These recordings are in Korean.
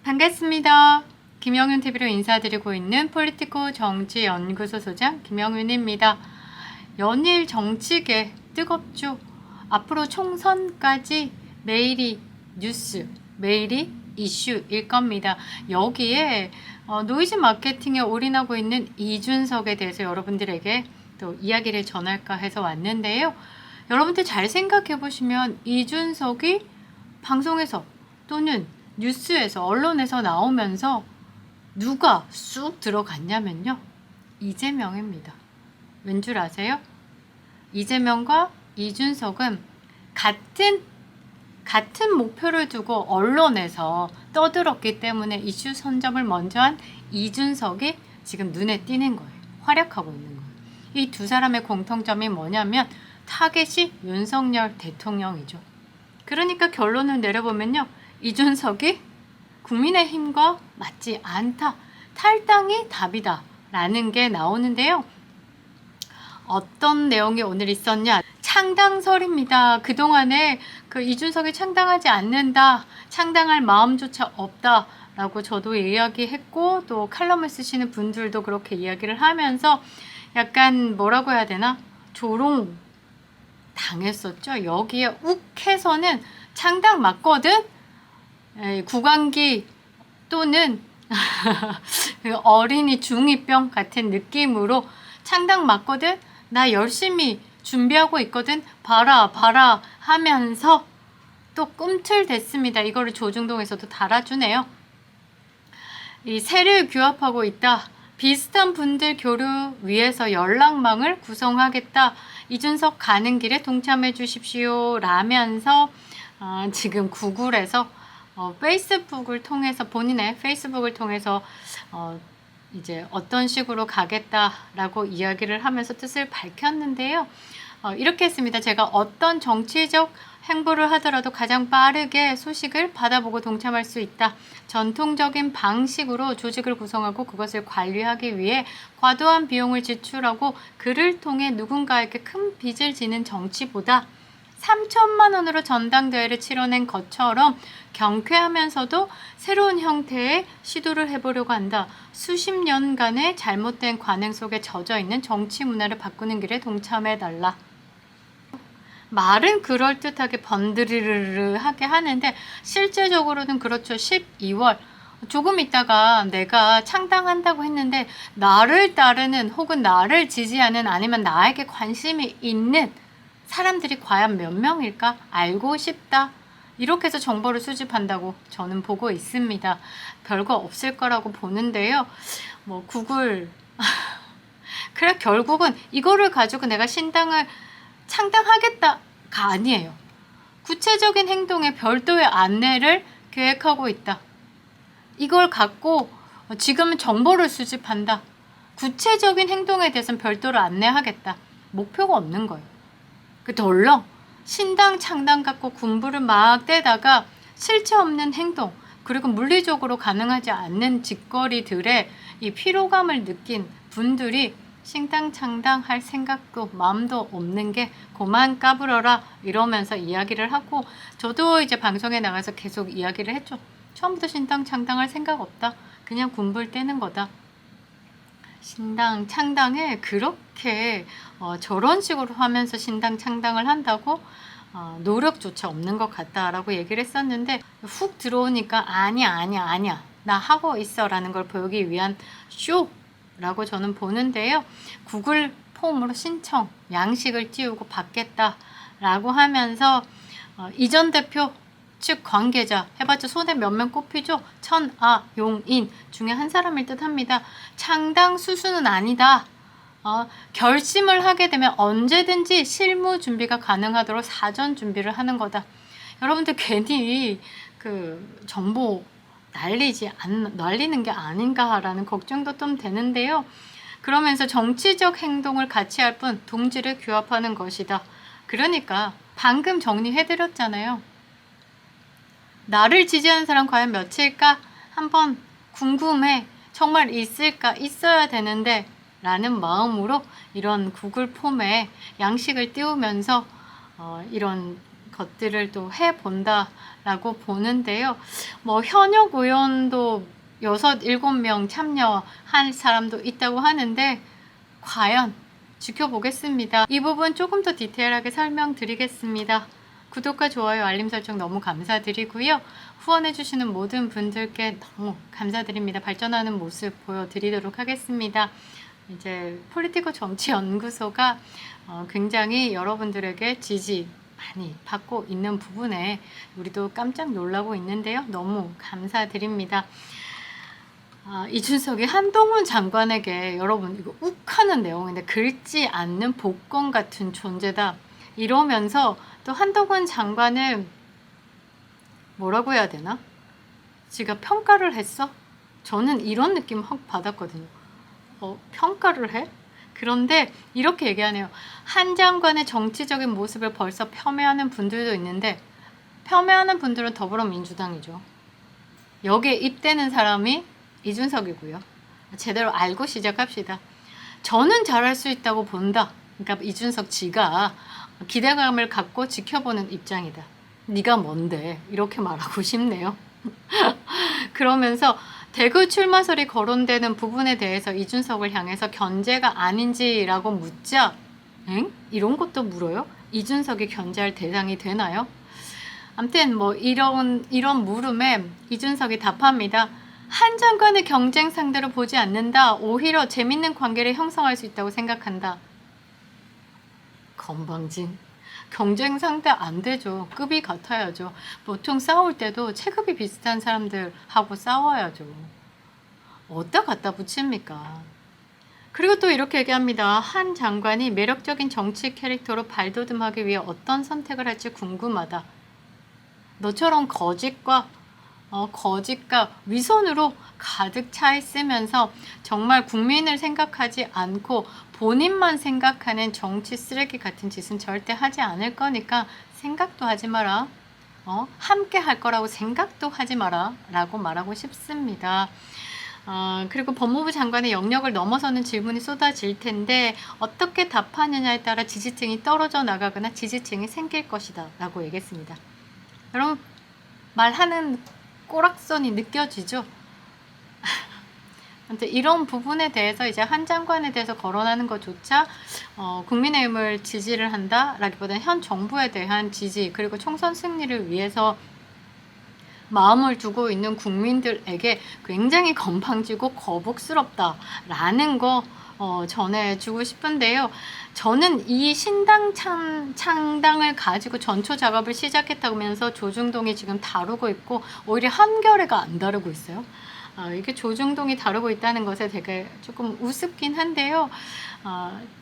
반갑습니다. 김영윤 TV로 인사드리고 있는 폴리티코 정치연구소 소장 김영윤입니다. 연일 정치계 뜨겁죠. 앞으로 총선까지 매일이 뉴스, 매일이 이슈일 겁니다. 여기에 노이즈 마케팅에 올인하고 있는 이준석에 대해서 여러분들에게 또 이야기를 전할까 해서 왔는데요. 여러분들 잘 생각해 보시면 이준석이 방송에서 또는 뉴스에서 언론에서 나오면서 누가 쑥 들어갔냐면요, 이재명입니다. 왠 줄 아세요? 이재명과 이준석은 같은 목표를 두고 언론에서 떠들었기 때문에 이슈 선점을 먼저 한 이준석이 지금 눈에 띄는 거예요. 활약하고 있는 거예요. 이 두 사람의 공통점이 뭐냐면 타겟이 윤석열 대통령이죠. 그러니까 결론을 내려보면요, 이준석이 국민의힘과 맞지 않다, 탈당이 답이다 라는 게 나오는데요. 어떤 내용이 오늘 있었냐, 창당설입니다. 그동안에 이준석이 창당하지 않는다, 창당할 마음조차 없다 라고 저도 이야기했고, 또 칼럼을 쓰시는 분들도 그렇게 이야기를 하면서 약간 뭐라고 해야 되나, 조롱 당했었죠. 여기에 욱해서는 창당 맞거든, 구강기 또는 어린이 중2병 같은 느낌으로 창당 맞거든, 나 열심히 준비하고 있거든, 봐라 하면서 또 꿈틀댔습니다. 이거를 조중동에서도 달아주네요. 이 새를 규합하고 있다, 비슷한 분들 교류 위해서 연락망을 구성하겠다, 이준석 가는 길에 동참해 주십시오 라면서 지금 구글에서 페이스북을 통해서, 본인의 페이스북을 통해서 이제 어떤 식으로 가겠다라고 이야기를 하면서 뜻을 밝혔는데요. 이렇게 했습니다. 제가 어떤 정치적 행보를 하더라도 가장 빠르게 소식을 받아보고 동참할 수 있다. 전통적인 방식으로 조직을 구성하고 그것을 관리하기 위해 과도한 비용을 지출하고 그를 통해 누군가에게 큰 빚을 지는 정치보다 3천만 원으로 전당대회를 치러낸 것처럼 경쾌하면서도 새로운 형태의 시도를 해보려고 한다. 수십 년간의 잘못된 관행 속에 젖어있는 정치 문화를 바꾸는 길에 동참해달라. 말은 그럴듯하게 번드르르하게 하는데 실제적으로는 그렇죠. 12월 조금 있다가 내가 창당한다고 했는데 나를 따르는 혹은 나를 지지하는, 아니면 나에게 관심이 있는 사람들이 과연 몇 명일까 알고 싶다, 이렇게 해서 정보를 수집한다고 저는 보고 있습니다. 별거 없을 거라고 보는데요. 뭐 구글 그래, 결국은 이거를 가지고 내가 신당을 창당하겠다가 아니에요. 구체적인 행동에 별도의 안내를 계획하고 있다. 이걸 갖고 지금은 정보를 수집한다. 구체적인 행동에 대해서는 별도로 안내하겠다. 목표가 없는 거예요. 덜렁 신당 창당 갖고 군부를 막 떼다가 실체 없는 행동, 그리고 물리적으로 가능하지 않는 짓거리들의 이 피로감을 느낀 분들이 신당 창당할 생각도 마음도 없는 게 그만 까불어라 이러면서 이야기를 하고, 저도 이제 방송에 나가서 계속 이야기를 했죠. 처음부터 신당 창당할 생각 없다, 그냥 군부를 떼는 거다. 신당 창당에 그렇게 저런 식으로 하면서 신당 창당을 한다고 노력조차 없는 것 같다라고 얘기를 했었는데, 훅 들어오니까 아니야 나 하고 있어 라는 걸 보이기 위한 쇼라고 저는 보는데요. 구글 폼으로 신청 양식을 띄우고 받겠다라고 하면서 이전 대표 측 관계자 해봤자 손에 몇 명 꼽히죠. 천아용인 중에 한 사람일 듯 합니다. 창당 수수는 아니다. 결심을 하게 되면 언제든지 실무 준비가 가능하도록 사전 준비를 하는 거다. 여러분들 괜히 정보 날리는 게 아닌가라는 걱정도 좀 되는데요. 그러면서 정치적 행동을 같이 할 뿐 동지를 규합하는 것이다. 그러니까 방금 정리해드렸잖아요. 나를 지지하는 사람 과연 몇일까? 한번 궁금해. 정말 있을까? 있어야 되는데 라는 마음으로 이런 구글 폼에 양식을 띄우면서 이런 것들을 또 해본다라고 보는데요. 뭐 현역 의원도 6, 7명 참여한 사람도 있다고 하는데 과연 지켜보겠습니다. 이 부분 조금 더 디테일하게 설명드리겠습니다. 구독과 좋아요, 알림 설정 너무 감사드리고요. 후원해주시는 모든 분들께 너무 감사드립니다. 발전하는 모습 보여드리도록 하겠습니다. 이제 폴리티코 정치연구소가 굉장히 여러분들에게 지지 많이 받고 있는 부분에 우리도 깜짝 놀라고 있는데요. 너무 감사드립니다. 이준석이 한동훈 장관에게 여러분 이거 욱하는 내용인데 긁지 않는 복권 같은 존재다 이러면서 또 한동훈 장관을 뭐라고 해야 되나? 지가 평가를 했어? 저는 이런 느낌 확 받았거든요. 평가를 해? 그런데 이렇게 얘기하네요. 한 장관의 정치적인 모습을 벌써 폄훼하는 분들도 있는데 폄훼하는 분들은 더불어민주당이죠. 여기에 입대는 사람이 이준석이고요. 제대로 알고 시작합시다. 저는 잘할 수 있다고 본다. 그러니까 이준석 지가 기대감을 갖고 지켜보는 입장이다. 네가 뭔데? 이렇게 말하고 싶네요. 그러면서 대구 출마설이 거론되는 부분에 대해서 이준석을 향해서 견제가 아닌지라고 묻자 엥? 이런 것도 물어요? 이준석이 견제할 대상이 되나요? 아무튼 뭐 이런 물음에 이준석이 답합니다. 한 장관의 경쟁 상대로 보지 않는다. 오히려 재밌는 관계를 형성할 수 있다고 생각한다. 건방진. 경쟁 상대 안 되죠. 급이 같아야죠. 보통 싸울 때도 체급이 비슷한 사람들하고 싸워야죠. 어디다 갖다 붙입니까? 그리고 또 이렇게 얘기합니다. 한 장관이 매력적인 정치 캐릭터로 발돋움하기 위해 어떤 선택을 할지 궁금하다. 너처럼 거짓과 위선으로 가득 차 있으면서 정말 국민을 생각하지 않고 본인만 생각하는 정치 쓰레기 같은 짓은 절대 하지 않을 거니까 생각도 하지 마라. 함께 할 거라고 생각도 하지 마라 라고 말하고 싶습니다. 그리고 법무부 장관의 영역을 넘어서는 질문이 쏟아질 텐데 어떻게 답하느냐에 따라 지지층이 떨어져 나가거나 지지층이 생길 것이다 라고 얘기했습니다. 여러분 말하는 꼬락선이 느껴지죠? 아무튼 이런 부분에 대해서 이제 한 장관에 대해서 거론하는 것조차 국민의힘을 지지를 한다라기보다는 현 정부에 대한 지지 그리고 총선 승리를 위해서 마음을 두고 있는 국민들에게 굉장히 건방지고 거북스럽다라는 거 전해주고 싶은데요. 저는 이 신당 창당을 가지고 전초 작업을 시작했다면서 조중동이 지금 다루고 있고 오히려 한겨레가 안 다루고 있어요. 이게 조중동이 다루고 있다는 것에 되게 조금 우습긴 한데요.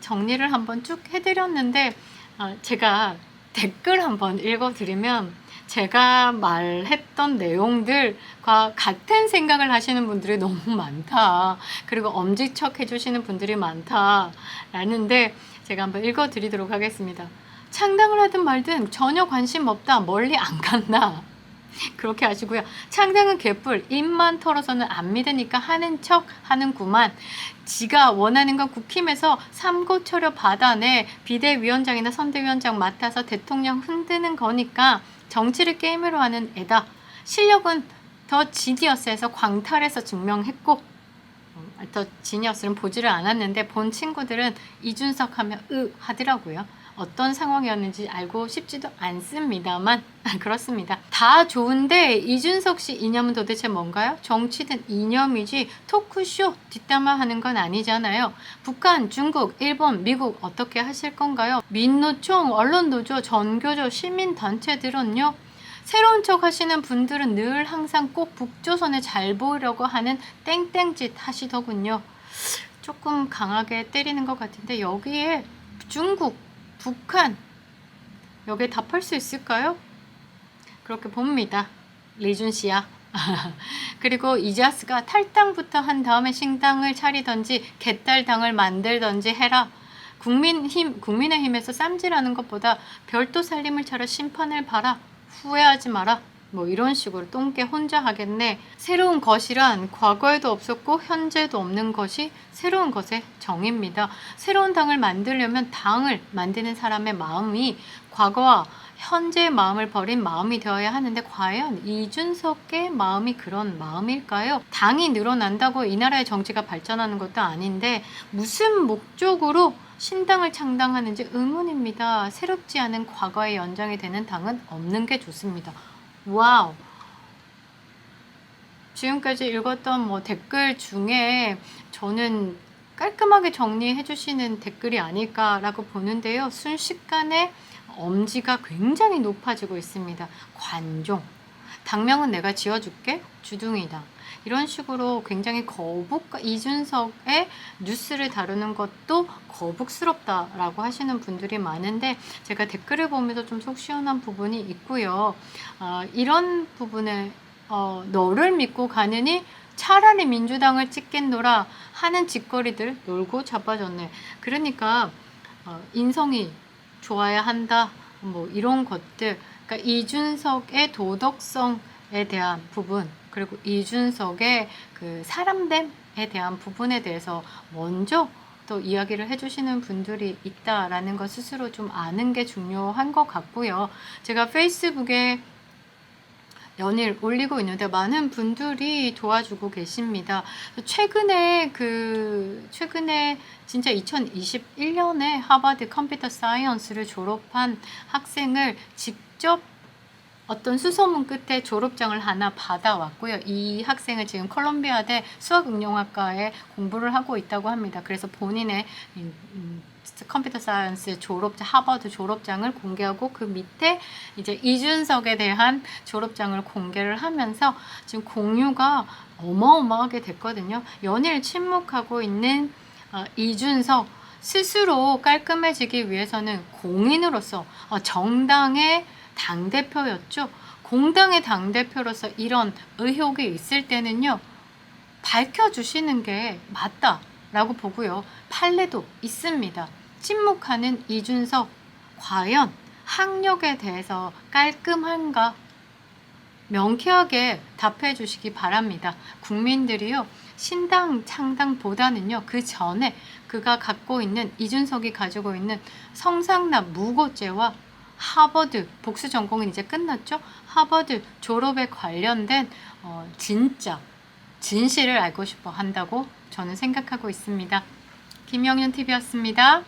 정리를 한번 쭉 해드렸는데 제가 댓글 한번 읽어드리면 제가 말했던 내용들과 같은 생각을 하시는 분들이 너무 많다. 그리고 엄지척 해주시는 분들이 많다. 라는데 제가 한번 읽어드리도록 하겠습니다. 창당을 하든 말든 전혀 관심 없다. 멀리 안 간다. 그렇게 하시고요. 창당은 개뿔. 입만 털어서는 안 믿으니까 하는 척 하는구만. 지가 원하는 건 국힘에서 삼고초려 받아내 비대위원장이나 선대위원장 맡아서 대통령 흔드는 거니까 정치를 게임으로 하는 애다. 실력은 더 지니어스에서 광탈해서 증명했고 더 지니어스는 보지를 않았는데 본 친구들은 이준석 하면 하더라고요. 어떤 상황이었는지 알고 싶지도 않습니다만 그렇습니다. 다 좋은데 이준석 씨 이념은 도대체 뭔가요? 정치든 이념이지 토크쇼 뒷담화하는 건 아니잖아요. 북한, 중국, 일본, 미국 어떻게 하실 건가요? 민노총, 언론노조, 전교조, 시민단체들은요. 새로운 척 하시는 분들은 늘 항상 꼭 북조선에 잘 보이려고 하는 땡땡짓 하시더군요. 조금 강하게 때리는 것 같은데 여기에 중국, 북한 여기에 답할 수 있을까요? 그렇게 봅니다. 리준 씨야. 그리고 이자스가 탈당부터 한 다음에 신당을 차리던지 개딸당을 만들던지 해라. 국민의힘에서 쌈질하는 것보다 별도 살림을 차려 심판을 봐라. 후회하지 마라. 뭐 이런 식으로 똥개 혼자 하겠네. 새로운 것이란 과거에도 없었고 현재도 없는 것이 새로운 것의 정의입니다. 새로운 당을 만들려면 당을 만드는 사람의 마음이 과거와 현재의 마음을 버린 마음이 되어야 하는데 과연 이준석의 마음이 그런 마음일까요? 당이 늘어난다고 이 나라의 정치가 발전하는 것도 아닌데 무슨 목적으로 신당을 창당하는지 의문입니다. 새롭지 않은 과거의 연장이 되는 당은 없는 게 좋습니다. 와우. 지금까지 읽었던 뭐 댓글 중에 저는 깔끔하게 정리해 주시는 댓글이 아닐까라고 보는데요. 순식간에 엄지가 굉장히 높아지고 있습니다. 관종. 당명은 내가 지어줄게. 주둥이당. 이런 식으로 굉장히 이준석의 뉴스를 다루는 것도 거북스럽다라고 하시는 분들이 많은데 제가 댓글을 보면서 좀 속 시원한 부분이 있고요. 이런 부분에 너를 믿고 가느니 차라리 민주당을 찍겠노라 하는 짓거리들 놀고 자빠졌네. 그러니까 인성이 좋아야 한다. 뭐 이런 것들. 그러니까 이준석의 도덕성에 대한 부분, 그리고 이준석의 그 사람됨에 대한 부분에 대해서 먼저 또 이야기를 해주시는 분들이 있다라는 것 스스로 좀 아는 게 중요한 것 같고요. 제가 페이스북에 연일 올리고 있는데 많은 분들이 도와주고 계십니다. 최근에 진짜 2021년에 하버드 컴퓨터 사이언스를 졸업한 학생을 직접 어떤 수소문 끝에 졸업장을 하나 받아왔고요. 이 학생은 지금 콜롬비아대 수학응용학과에 공부를 하고 있다고 합니다. 그래서 본인의 컴퓨터 사이언스 졸업장, 하버드 졸업장을 공개하고 그 밑에 이제 이준석에 대한 졸업장을 공개를 하면서 지금 공유가 어마어마하게 됐거든요. 연일 침묵하고 있는 이준석 스스로 깔끔해지기 위해서는 공인으로서 정당의 당대표였죠. 공당의 당대표로서 이런 의혹이 있을 때는요. 밝혀주시는 게 맞다라고 보고요. 판례도 있습니다. 침묵하는 이준석 과연 학력에 대해서 깔끔한가? 명쾌하게 답해 주시기 바랍니다. 국민들이요. 신당 창당보다는요. 그 전에 그가 갖고 있는 이준석이 가지고 있는 성상납 무고죄와 하버드 복수 전공은 이제 끝났죠. 하버드 졸업에 관련된 진짜 진실을 알고 싶어 한다고 저는 생각하고 있습니다. 김영윤 TV였습니다.